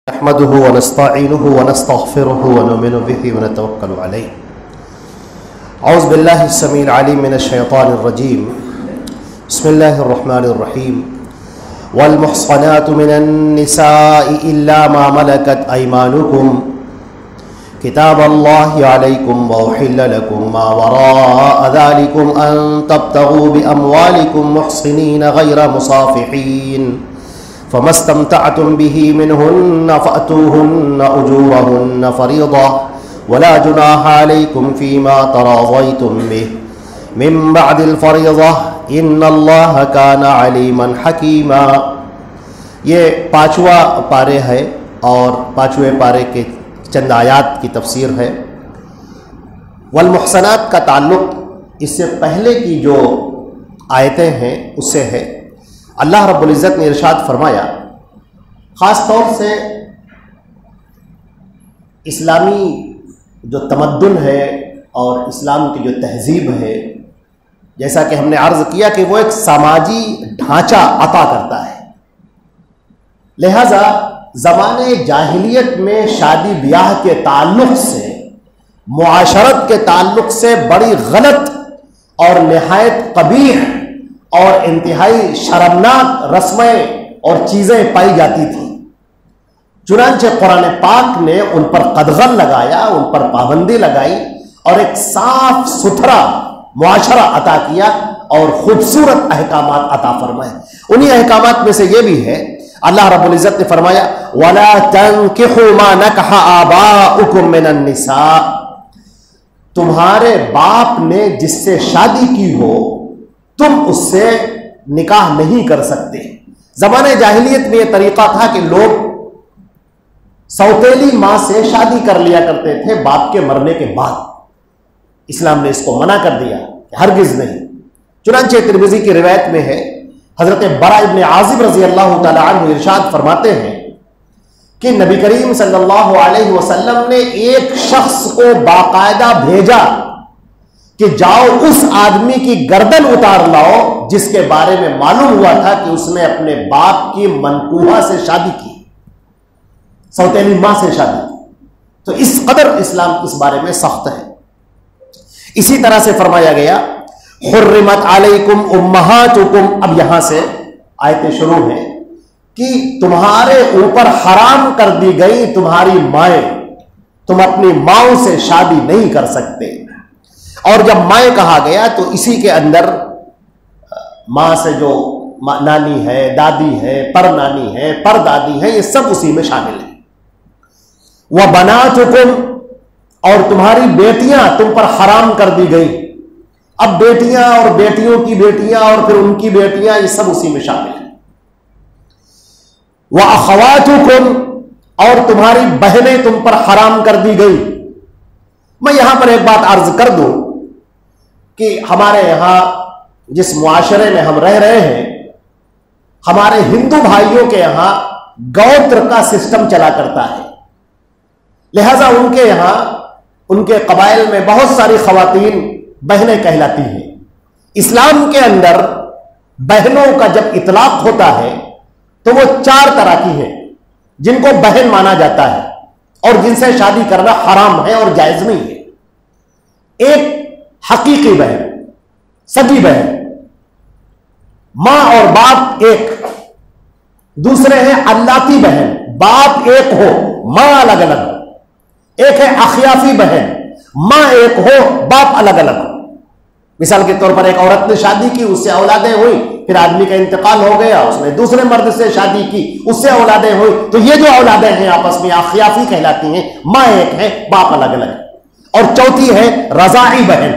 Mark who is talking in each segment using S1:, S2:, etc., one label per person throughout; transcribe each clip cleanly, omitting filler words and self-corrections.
S1: نحمده ونستعينه ونستغفره ونؤمن به ونتوكل عليه. أعوذ بالله السميع العليم من الشيطان الرجيم. بسم الله الرحمن الرحيم. والمحصنات من النساء إلا ما ملكت أيمانكم كتاب الله عليكم وأحل لكم ما وراء ذلكم أن تبتغوا بأموالكم محصنين غير مصافحين فما استمتعتم به منهن فأتوهن أجورهن فريضة ولا جناح عليكم فيما تراضيتم به من بعد الفريضة إن الله كان عليما حكيما. یہ پانچواں پارے ہے اور پانچویں پارے کے چند آیات کی تفسیر ہے. والمحصنات کا تعلق اس سے پہلے کی جو آیتیں ہیں اس سے ہے. اللہ رب العزت نے ارشاد فرمایا، خاص طور سے اسلامی جو تمدن ہے اور اسلام کی جو تہذیب ہے، جیسا کہ ہم نے عرض کیا کہ وہ ایک سماجی ڈھانچہ عطا کرتا ہے. لہذا زمانے جاہلیت میں شادی بیاہ کے تعلق سے، معاشرت کے تعلق سے بڑی غلط اور نہایت قبیح اور انتہائی شرمناک رسمیں اور چیزیں پائی جاتی تھیں. چنانچہ قرآن پاک نے ان پر قدغن لگایا، ان پر پابندی لگائی اور ایک صاف ستھرا معاشرہ عطا کیا اور خوبصورت احکامات عطا فرمائے. انہی احکامات میں سے یہ بھی ہے، اللہ رب العزت نے فرمایا وَلَا تَنْكِحُوا مَا نَكَحَ آبَاؤُكُم مِّنَ النِّسَاءِ، تمہارے باپ نے جس سے شادی کی ہو تم اس سے نکاح نہیں کر سکتے. زمانے جاہلیت میں یہ طریقہ تھا کہ لوگ سوتیلی ماں سے شادی کر لیا کرتے تھے باپ کے مرنے کے بعد. اسلام نے اس کو منع کر دیا کہ ہرگز نہیں. چنانچہ ترمذی کی روایت میں ہے، حضرت براء ابن عازب رضی اللہ تعالی عنہ ارشاد فرماتے ہیں کہ نبی کریم صلی اللہ علیہ وسلم نے ایک شخص کو باقاعدہ بھیجا کہ جاؤ اس آدمی کی گردن اتار لاؤ جس کے بارے میں معلوم ہوا تھا کہ اس نے اپنے باپ کی منکوحہ سے شادی کی، سوتیلی ماں سے شادی کی. تو اس قدر اسلام اس بارے میں سخت ہے. اسی طرح سے فرمایا گیا حرمت علیکم امہاتکم، اب یہاں سے آیتیں شروع ہیں کہ تمہارے اوپر حرام کر دی گئی تمہاری مائیں، تم اپنی ماؤں سے شادی نہیں کر سکتے. اور جب مائیں کہا گیا تو اسی کے اندر ماں سے جو نانی ہے، دادی ہے، پر نانی ہے، پر دادی ہے، یہ سب اسی میں شامل ہیں. وَبَنَاتُكُمْ، اور تمہاری بیٹیاں تم پر حرام کر دی گئی. اب بیٹیاں اور بیٹیوں کی بیٹیاں اور پھر ان کی بیٹیاں، یہ سب اسی میں شامل ہیں. وَأَخَوَاتُكُمْ، اور تمہاری بہنیں تم پر حرام کر دی گئی. میں یہاں پر ایک بات عرض کر دوں کہ ہمارے یہاں جس معاشرے میں ہم رہ رہے ہیں، ہمارے ہندو بھائیوں کے یہاں گوتر کا سسٹم چلا کرتا ہے. لہذا ان کے یہاں، ان کے قبائل میں بہت ساری خواتین بہنیں کہلاتی ہیں. اسلام کے اندر بہنوں کا جب اطلاق ہوتا ہے تو وہ 4 طرح کی ہیں جن کو بہن مانا جاتا ہے اور جن سے شادی کرنا حرام ہے اور جائز نہیں ہے. ایک حقیقی بہن، سگی بہن، ماں اور باپ ایک. دوسرے ہیں اللاتی بہن، باپ ایک ہو ماں الگ الگ ہو. ایک ہے اخیافی بہن، ماں ایک ہو باپ الگ الگ ہو. مثال کے طور پر ایک عورت نے شادی کی، اس سے اولادیں ہوئی، پھر آدمی کا انتقال ہو گیا، اس نے دوسرے مرد سے شادی کی، اس سے اولادیں ہوئی، تو یہ جو اولادیں ہیں آپس میں اخیافی کہلاتی ہیں. ماں ایک ہے باپ الگ الگ ہے. اور چوتھی ہے رضاعی بہن،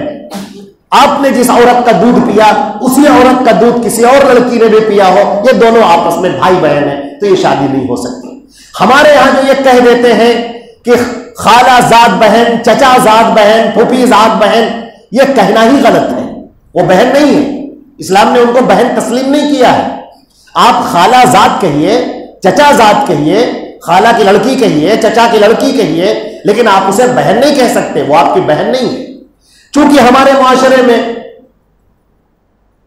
S1: آپ نے جس عورت کا دودھ پیا اسی عورت کا دودھ کسی اور لڑکی نے بھی پیا ہو، یہ دونوں آپس میں بھائی بہن ہیں، تو یہ شادی نہیں ہو سکتی. ہمارے یہاں جو یہ کہہ دیتے ہیں کہ خالہ زاد بہن، چچا زاد بہن، پھوپھی زاد بہن، یہ کہنا ہی غلط ہے. وہ بہن نہیں ہے، اسلام نے ان کو بہن تسلیم نہیں کیا ہے. آپ خالہ زاد کہیے، چچا زاد کہیے، خالہ کی لڑکی کہیے، چچا کی لڑکی کہیے، لیکن آپ اسے بہن نہیں کہہ سکتے، وہ آپ کی بہن نہیں ہے. چونکہ ہمارے معاشرے میں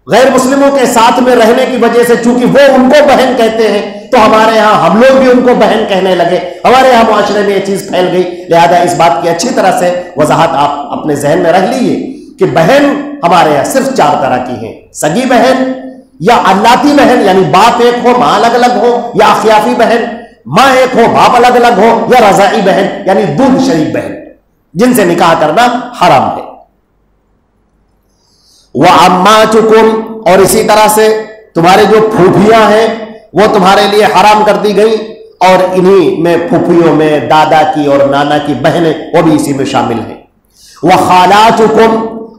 S1: غیر مسلموں کے ساتھ میں رہنے کی وجہ سے چونکہ وہ ان کو بہن کہتے ہیں تو ہمارے ہاں ہم لوگ بھی ان کو بہن کہنے لگے، ہمارے ہاں معاشرے میں یہ چیز پھیل گئی۔ لہذا اس بات کی اچھی طرح سے وضاحت آپ اپنے ذہن میں رکھ لیجیے کہ بہن ہمارے یہاں صرف 4 طرح کی ہیں: سگی بہن، یا علاتی بہن یعنی باپ ایک ہو ماں الگ الگ ہو، یا اخیافی بہن ماں ایک ہو باپ الگ الگ ہو، یا رضائی بہن یعنی دودھ شریک بہن جن سے نکاح کرنا حرام ہے۔ وَعَمَّاتُكُمْ، اور اسی طرح سے تمہارے جو پھوپھیاں ہیں وہ تمہارے لیے حرام کر دی گئی، اور انہی میں پھوپھیوں میں دادا کی اور نانا کی بہنیں وہ بھی اسی میں شامل ہیں۔ وَخَالَاتُكُمْ،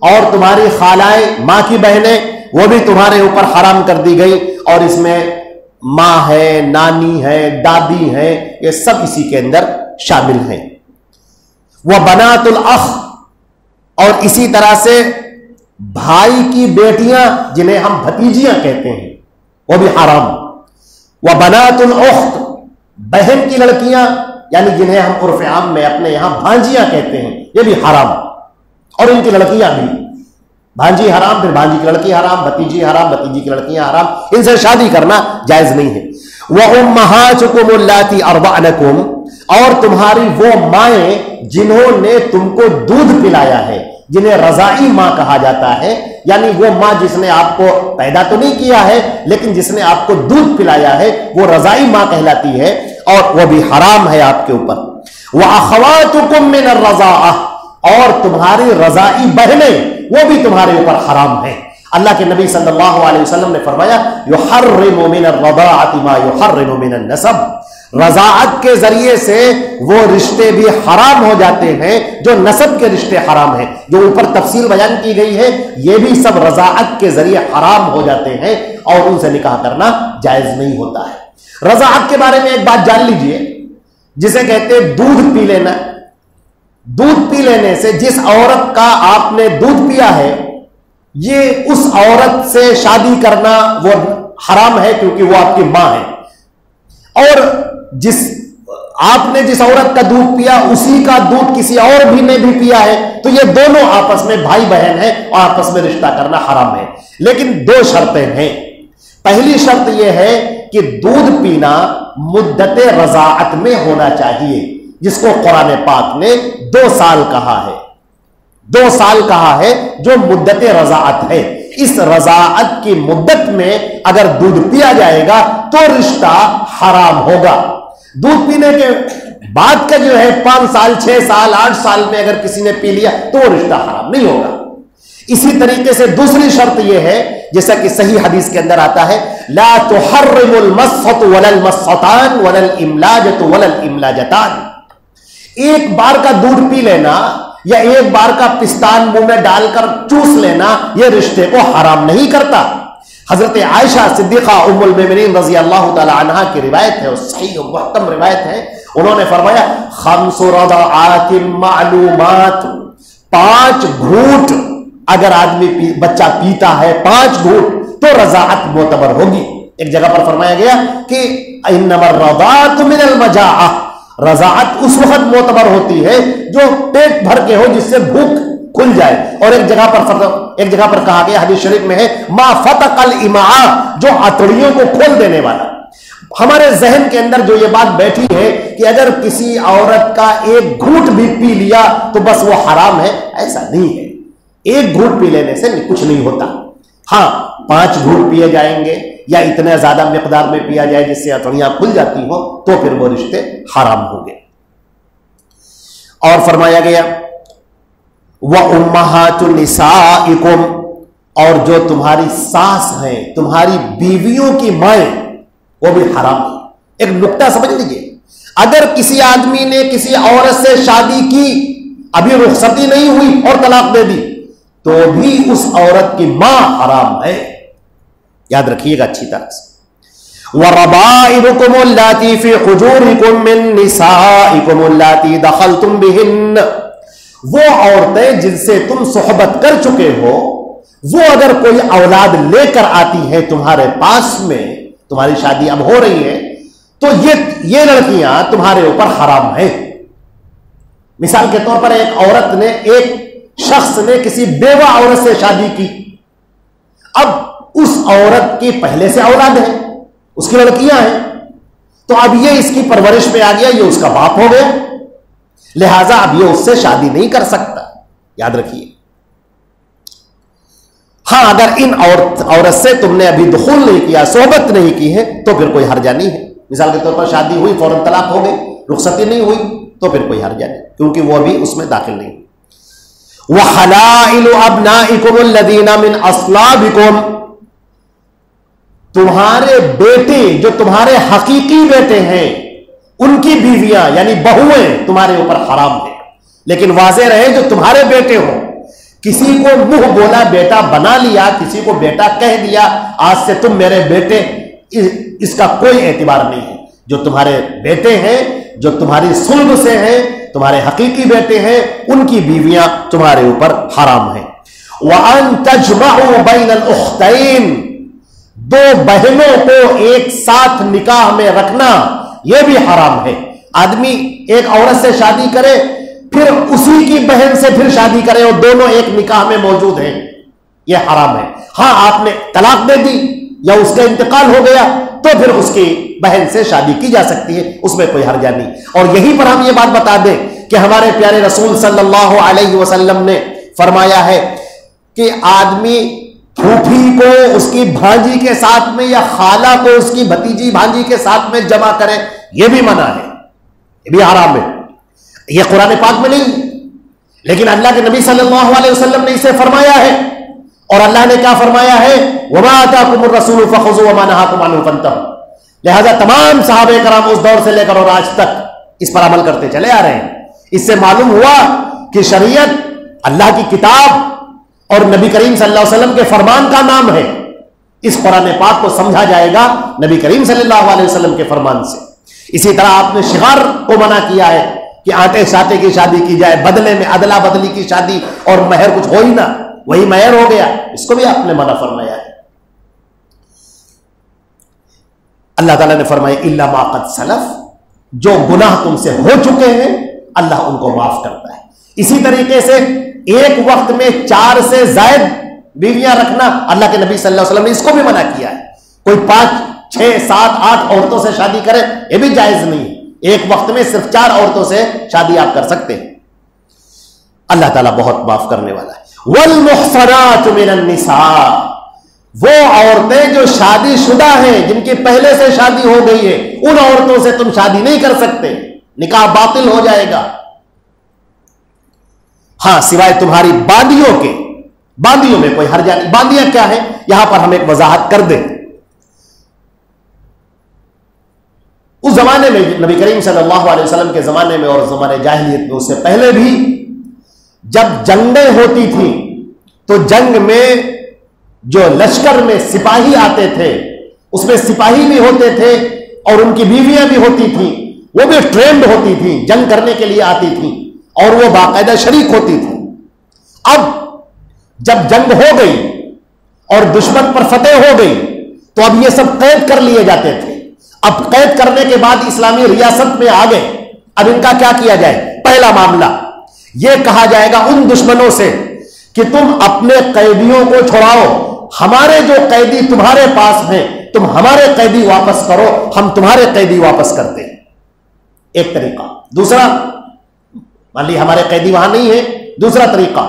S1: اور تمہاری خالائیں ماں کی بہنیں وہ بھی تمہارے اوپر حرام کر دی گئی، اور اس میں ماں ہے، نانی ہے، دادی ہے، یہ سب اسی کے اندر شامل ہیں۔ وَبَنَاتُ الْأَخِ، اور اسی طرح سے بھائی کی بیٹیاں جنہیں ہم بھتیجیاں کہتے ہیں وہ بھی حرام۔ وَبَنَاتُ الْأُخْتِ، بہن کی لڑکیاں یعنی جنہیں ہم عرف عام میں اپنے یہاں بھانجیاں کہتے ہیں یہ بھی حرام، اور ان کی لڑکیاں بھی، بھانجی حرام، پھر بھانجی کی لڑکی حرام، بھتیجی حرام، بھتیجی کی لڑکیاں حرام، ان سے شادی کرنا جائز نہیں ہے۔ وَأُمَّهَاتُكُمُ اللَّاتِي أَرْضَعْنَكُمْ، اور تمہاری وہ مائیں جنہوں نے تم کو دودھ پلایا ہے، جنہیں رضائی ماں کہا جاتا ہے، یعنی وہ ماں جس نے آپ کو پیدا تو نہیں کیا ہے لیکن جس نے آپ کو دودھ پلایا ہے وہ رضائی ماں کہلاتی ہے، اور وہ بھی حرام ہے آپ کے اوپر۔ وَأَخَوَاتُكُم مِّنَ الرَّضَاعَةِ، اور تمہاری رضائی بہنیں وہ بھی تمہارے اوپر حرام ہیں۔ اللہ کے نبی صلی اللہ علیہ وسلم نے فرمایا يُحَرِّمُ مِنَ الرَّضَاعَةِ مَا يُحَرِّمُ مِنَ النَّسَبِ، رضاعت کے ذریعے سے وہ رشتے بھی حرام ہو جاتے ہیں جو نسب کے رشتے حرام ہیں، جو اوپر تفصیل بیان کی گئی ہے یہ بھی سب رضاعت کے ذریعے حرام ہو جاتے ہیں، اور ان سے نکاح کرنا جائز نہیں ہوتا ہے۔ رضاعت کے بارے میں ایک بات جان لیجئے، جسے کہتے ہیں دودھ پی لینا۔ دودھ پی لینے سے جس عورت کا آپ نے دودھ پیا ہے یہ اس عورت سے شادی کرنا وہ حرام ہے کیونکہ وہ آپ کی ماں ہے، اور آپ نے جس عورت کا دودھ پیا اسی کا دودھ کسی اور بھی نے بھی پیا ہے تو یہ دونوں آپس میں بھائی بہن ہیں اور آپس میں رشتہ کرنا حرام ہے۔ لیکن 2 شرطیں ہیں۔ پہلی شرط یہ ہے کہ دودھ پینا مدت رضاعت میں ہونا چاہیے، جس کو قرآن پاک نے 2 سال کہا ہے، 2 سال کہا ہے جو مدت رضاعت ہے۔ اس رضاعت کی مدت میں اگر دودھ پیا جائے گا تو رشتہ حرام ہوگا۔ دودھ پینے کے بعد کا جو ہے 5 سال 6 سال 8 سال میں اگر کسی نے پی لیا تو وہ رشتہ حرام نہیں ہوگا۔ اسی طریقے سے دوسری شرط یہ ہے جیسا کہ صحیح حدیث کے اندر آتا ہے لا تحرم المسخط ولا المسخطان ولا الاملاجۃ ولا الاملاجتان، ایک بار کا دودھ پی لینا یا ایک بار کا پستان منہ میں ڈال کر چوس لینا یہ رشتے کو حرام نہیں کرتا۔ حضرت عائشہ صدیقہ ام المؤمنین رضی اللہ تعالی عنہا کی روایت ہے، صحیح و محکم روایت ہے، انہوں نے فرمایا 5 رضاعات معلومات، 5 گھونٹ اگر آدمی بچہ پیتا ہے 5 گھونٹ تو رضاعت معتبر ہوگی۔ ایک جگہ پر فرمایا گیا کہ انما الرضاعۃ من المجاعہ، رضاعت اس وقت معتبر ہوتی ہے جو پیٹ بھر کے ہو، جس سے بھوک کھل جائے۔ اور ایک جگہ پر کہا گیا حدیث شریف میں ہے ما فتق الامعاء، جو اتڑیوں کو کھول دینے والا۔ ہمارے ذہن کے اندر جو یہ بات بیٹھی ہے کہ اگر کسی عورت کا ایک گھونٹ بھی پی لیا تو بس وہ حرام ہے، ایسا نہیں ہے۔ ایک گھونٹ پی لینے سے کچھ نہیں ہوتا، ہاں 5 گھونٹ پیے جائیں گے یا اتنے زیادہ مقدار میں پیا جائے جس سے اتڑیاں کھل جاتی ہوں تو پھر وہ رشتے حرام ہوں گے۔ اور فرمایا گیا وَأُمَّهَاتُ نِسَائِكُمْ، اور جو تمہاری ساس ہیں، تمہاری بیویوں کی مائیں وہ بھی حرام ہے۔ ایک نکتہ سمجھ لیجئے، اگر کسی آدمی نے کسی عورت سے شادی کی، ابھی رخصتی نہیں ہوئی اور طلاق دے دی تو بھی اس عورت کی ماں حرام ہے، یاد رکھیے گا اچھی طرح سے۔ وَرَبَائِبُكُمُ اللَّاتِي فِي حُجُورِكُم مِّن نِّسَائِكُمُ اللَّاتِي دَخَلْتُم بِهِنَّ، وہ عورتیں جن سے تم صحبت کر چکے ہو، وہ اگر کوئی اولاد لے کر آتی ہے تمہارے پاس میں، تمہاری شادی اب ہو رہی ہے تو یہ لڑکیاں تمہارے اوپر حرام ہیں۔ مثال کے طور پر ایک شخص نے کسی بیوہ عورت سے شادی کی، اب اس عورت کی پہلے سے اولاد ہے، اس کی لڑکیاں ہیں، تو اب یہ اس کی پرورش میں آ گیا، یہ اس کا باپ ہو گیا، لہذا اب یہ اس سے شادی نہیں کر سکتا. یاد رکھیے. ہاں اگر ان عورت سے تم نے ابھی دخول نہیں کیا، صحبت نہیں کی ہے، تو پھر کوئی حرجہ نہیں ہے. مثال کے طور پر شادی ہوئی فوراً طلاق ہو گئی، رخصتی نہیں ہوئی، تو پھر کوئی حرجہ نہیں، کیونکہ وہ ابھی اس میں داخل نہیں. وَحَلَائِلُ أَبْنَائِكُمُ الَّذِينَ مِنْ أَصْلَابِكُمْ، تمہارے بیٹے جو تمہارے حقیقی بیٹے ہیں، ان کی بیویاں یعنی بہویں تمہارے اوپر حرام ہیں. لیکن واضح رہے جو تمہارے بیٹے ہوں. کسی کو منہ بولا بیٹا بنا لیا، کسی کو بیٹا کہہ دیا، آج سے تم میرے بیٹے، اس کا کوئی اعتبار نہیں ہے. جو تمہارے بیٹے ہیں، جو تمہاری صلب سے ہیں، تمہارے حقیقی بیٹے ہیں، ان کی بیویاں تمہارے اوپر حرام ہیں. وَأَن تَجْمَعُوا بَيْنَ الْأُخْتَيْنِ، دو بہنوں کو ایک ساتھ نکاح میں رکھنا یہ بھی حرام ہے. آدمی ایک عورت سے شادی کرے، پھر اسی کی بہن سے پھر شادی کرے، اور دونوں ایک نکاح میں موجود ہیں، یہ حرام ہے. ہاں آپ نے طلاق دے دی یا اس کا انتقال ہو گیا تو پھر اس کی بہن سے شادی کی جا سکتی ہے، اس میں کوئی حرجہ نہیں. اور یہیں پر ہم یہ بات بتا دیں کہ ہمارے پیارے رسول صلی اللہ علیہ وسلم نے فرمایا ہے کہ آدمی پھوپھی کو اس کی بھانجی کے ساتھ میں یا خالہ کو اس کی بھتیجی بھانجی کے ساتھ میں جمع کرے، یہ بھی منع ہے، یہ بھی حرام ہے. یہ قرآن پاک میں نہیں، لیکن اللہ کے نبی صلی اللہ علیہ وسلم نے اسے فرمایا ہے. اور اللہ نے کیا فرمایا ہے؟ وَمَا آتَاكُمُ الرَّسُولُ فَخُذُوهُ وَمَا نَهَاكُمْ عَنْهُ فَانْتَهُوا. لہذا تمام صحابہ کرام اس دور سے لے کر اور آج تک اس پر عمل کرتے چلے آ رہے ہیں. اس سے معلوم ہوا کہ شریعت اللہ کی کتاب اور نبی کریم صلی اللہ علیہ وسلم کے فرمان کا نام ہے. اس قرآن پاک کو سمجھا جائے گا نبی کریم صلی اللہ علیہ وسلم کے فرمان سے. اسی طرح آپ نے شغار کو منع کیا ہے کہ آٹے شاٹے کی شادی کی جائے، بدلے میں ادلا بدلی کی شادی، اور مہر کچھ ہو ہی نہ، وہی مہر ہو گیا، اس کو بھی آپ نے منع فرمایا ہے. اللہ تعالیٰ نے فرمایا الا ما قد سلف، جو گناہ تم سے ہو چکے ہیں اللہ ان کو معاف کرتا ہے. اسی طریقے سے ایک وقت میں 4 سے زائد بیویاں رکھنا اللہ کے نبی صلی اللہ علیہ وسلم نے اس کو بھی منع کیا ہے. کوئی 5 6 7 8 عورتوں سے شادی کرے یہ بھی جائز نہیں ہے. ایک وقت میں صرف 4 عورتوں سے شادی آپ کر سکتے ہیں. اللہ تعالیٰ بہت معاف کرنے والا ہے. والمحصنات من النساء، وہ عورتیں جو شادی شدہ ہیں، جن کی پہلے سے شادی ہو گئی ہے، ان عورتوں سے تم شادی نہیں کر سکتے، نکاح باطل ہو جائے گا. ہاں سوائے تمہاری باندیوں کے، باندیوں میں کوئی حرجہ نہیں. باندیاں کیا ہیں یہاں پر ہم ایک وضاحت کر دیں. اس زمانے میں نبی کریم صلی اللہ علیہ وسلم کے زمانے میں اور زمانے جاہلیت میں، اس سے پہلے بھی جب جنگیں ہوتی تھیں تو جنگ میں جو لشکر میں سپاہی آتے تھے، اس میں سپاہی بھی ہوتے تھے اور ان کی بیویاں بھی ہوتی تھیں، وہ بھی ٹرینڈ ہوتی تھیں، جنگ کرنے کے لیے آتی تھیں اور وہ باقاعدہ شریک ہوتی تھی. اب جب جنگ ہو گئی اور دشمن پر فتح ہو گئی تو اب یہ سب قید کر لیے جاتے تھے. اب قید کرنے کے بعد اسلامی ریاست میں آ گئے. اب ان کا کیا کیا جائے؟ پہلا معاملہ یہ کہا جائے گا ان دشمنوں سے کہ تم اپنے قیدیوں کو چھڑاؤ، ہمارے جو قیدی تمہارے پاس ہیں تم ہمارے قیدی واپس کرو، ہم تمہارے قیدی واپس کرتے ہیں. ایک طریقہ. دوسرا، مان لی ہمارے قیدی وہاں نہیں ہے، دوسرا طریقہ،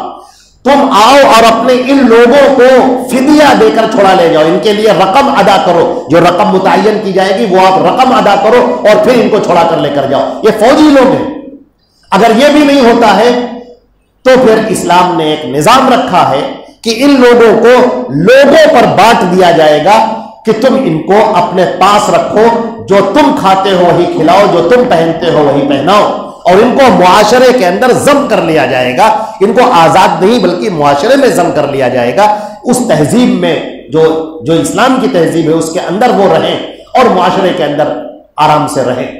S1: تم آؤ اور اپنے ان لوگوں کو فدیہ دے کر چھوڑا لے جاؤ، ان کے لیے رقم ادا کرو، جو رقم متعین کی جائے گی وہ آپ رقم ادا کرو اور پھر ان کو چھوڑا کر لے کر جاؤ. یہ فوجی لوگ ہیں. اگر یہ بھی نہیں ہوتا ہے تو پھر اسلام نے ایک نظام رکھا ہے کہ ان لوگوں کو لوگوں پر بانٹ دیا جائے گا کہ تم ان کو اپنے پاس رکھو، جو تم کھاتے ہو وہی کھلاؤ، جو تم پہنتے ہو وہی پہناؤ، اور ان کو معاشرے کے اندر ضم کر لیا جائے گا. ان کو آزاد نہیں بلکہ معاشرے میں ضم کر لیا جائے گا. اس تہذیب میں جو اسلام کی تہذیب ہے اس کے اندر وہ رہیں اور معاشرے کے اندر آرام سے رہیں.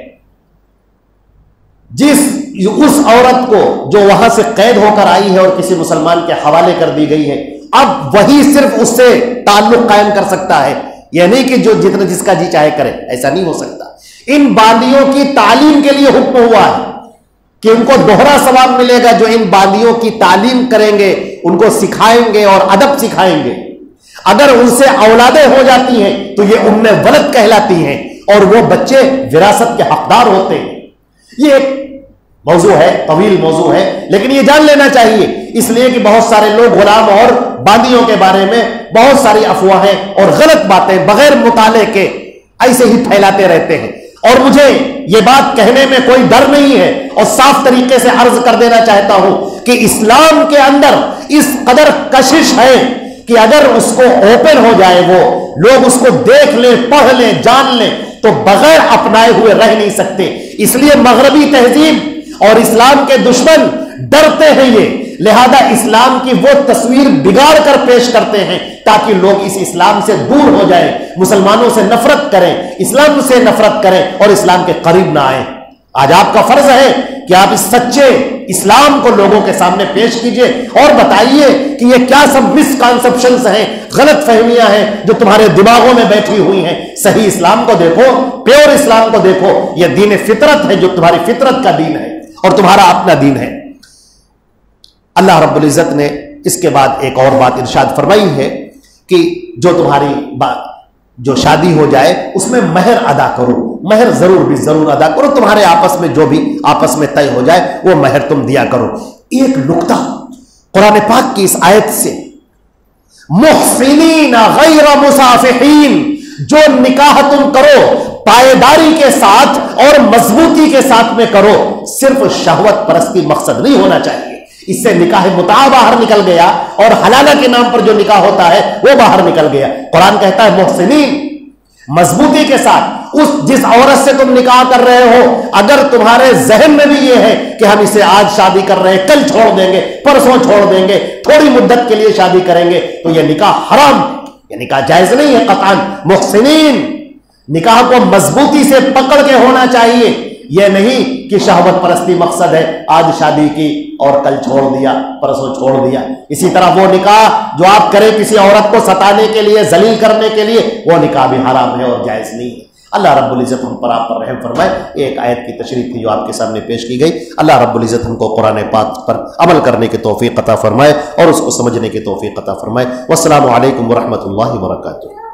S1: اس عورت کو جو وہاں سے قید ہو کر آئی ہے اور کسی مسلمان کے حوالے کر دی گئی ہے، اب وہی صرف اس سے تعلق قائم کر سکتا ہے. یہ نہیں کہ جو جس کا جی چاہے کرے، ایسا نہیں ہو سکتا. ان باندیوں کی تعلیم کے لیے حکم ہوا ہے کہ ان کو دوہرا ثواب ملے گا. جو ان باندیوں کی تعلیم کریں گے، ان کو سکھائیں گے اور ادب سکھائیں گے. اگر ان سے اولادیں ہو جاتی ہیں تو یہ ام ولد کہلاتی ہیں اور وہ بچے وراثت کے حقدار ہوتے ہیں. یہ ایک موضوع ہے، طویل موضوع ہے، لیکن یہ جان لینا چاہیے، اس لیے کہ بہت سارے لوگ غلام اور باندیوں کے بارے میں بہت ساری افواہیں اور غلط باتیں بغیر مطالعے کے ایسے ہی پھیلاتے رہتے ہیں. اور مجھے یہ بات کہنے میں کوئی ڈر نہیں ہے اور صاف طریقے سے عرض کر دینا چاہتا ہوں کہ اسلام کے اندر اس قدر کشش ہے کہ اگر اس کو اوپن ہو جائے، وہ لوگ اس کو دیکھ لیں، پڑھ لیں، جان لیں تو بغیر اپنائے ہوئے رہ نہیں سکتے. اس لیے مغربی تہذیب اور اسلام کے دشمن ڈرتے ہیں یہ، لہذا اسلام کی وہ تصویر بگاڑ کر پیش کرتے ہیں تاکہ لوگ اس اسلام سے دور ہو جائیں، مسلمانوں سے نفرت کریں، اسلام سے نفرت کریں اور اسلام کے قریب نہ آئیں. آج آپ کا فرض ہے کہ آپ اس سچے اسلام کو لوگوں کے سامنے پیش کیجئے اور بتائیے کہ یہ کیا سب مس کانسیپشنز ہیں، غلط فہمیاں ہیں جو تمہارے دماغوں میں بیٹھی ہوئی ہیں. صحیح اسلام کو دیکھو، پیور اسلام کو دیکھو، یہ دین فطرت ہے جو تمہاری فطرت کا دین ہے اور تمہارا اپنا دین ہے. اللہ رب العزت نے اس کے بعد ایک اور بات ارشاد فرمائی ہے کہ جو تمہاری جو شادی ہو جائے اس میں مہر ادا کرو، مہر ضرور بھی ضرور ادا کرو، تمہارے آپس میں جو بھی آپس میں طے ہو جائے وہ مہر تم دیا کرو. ایک نقطہ قرآن پاک کی اس آیت سے، محسنین غیر مصافحین، جو نکاح تم کرو پائیداری کے ساتھ اور مضبوطی کے ساتھ میں کرو، صرف شہوت پرستی مقصد نہیں ہونا چاہیے. اس سے نکاح متعہ باہر نکل گیا اور حلالہ کے نام پر جو نکاح ہوتا ہے وہ باہر نکل گیا. قرآن کہتا ہے محسنین، مضبوطی کے ساتھ. جس عورت سے تم نکاح کر رہے ہو اگر تمہارے ذہن میں بھی یہ ہے کہ ہم اسے آج شادی کر رہے ہیں، کل چھوڑ دیں گے، پرسوں چھوڑ دیں گے، تھوڑی مدت کے لیے شادی کریں گے، تو یہ نکاح حرام، یہ نکاح جائز نہیں ہے قطعاً. محسنین، نکاح کو مضبوطی سے پکڑ کے ہونا چاہیے، یہ نہیں کہ شہوت پرستی مقصد ہے، آج شادی کی اور کل چھوڑ دیا، پرسوں چھوڑ دیا. اسی طرح وہ نکاح جو آپ کریں کسی عورت کو ستانے کے لیے، ذلیل کرنے کے لیے، وہ نکاح بھی حرام ہے اور جائز نہیں ہے. اللہ رب العزت ہم پر آپ پر رحم فرمائے. ایک آیت کی تشریح تھی جو آپ کے سامنے پیش کی گئی. اللہ رب العزت ہم کو قرآن پاک پر عمل کرنے کی توفیق عطا فرمائے اور اس کو سمجھنے کی توفیق عطا فرمائے. والسلام علیکم ورحمۃ اللہ وبرکاتہ.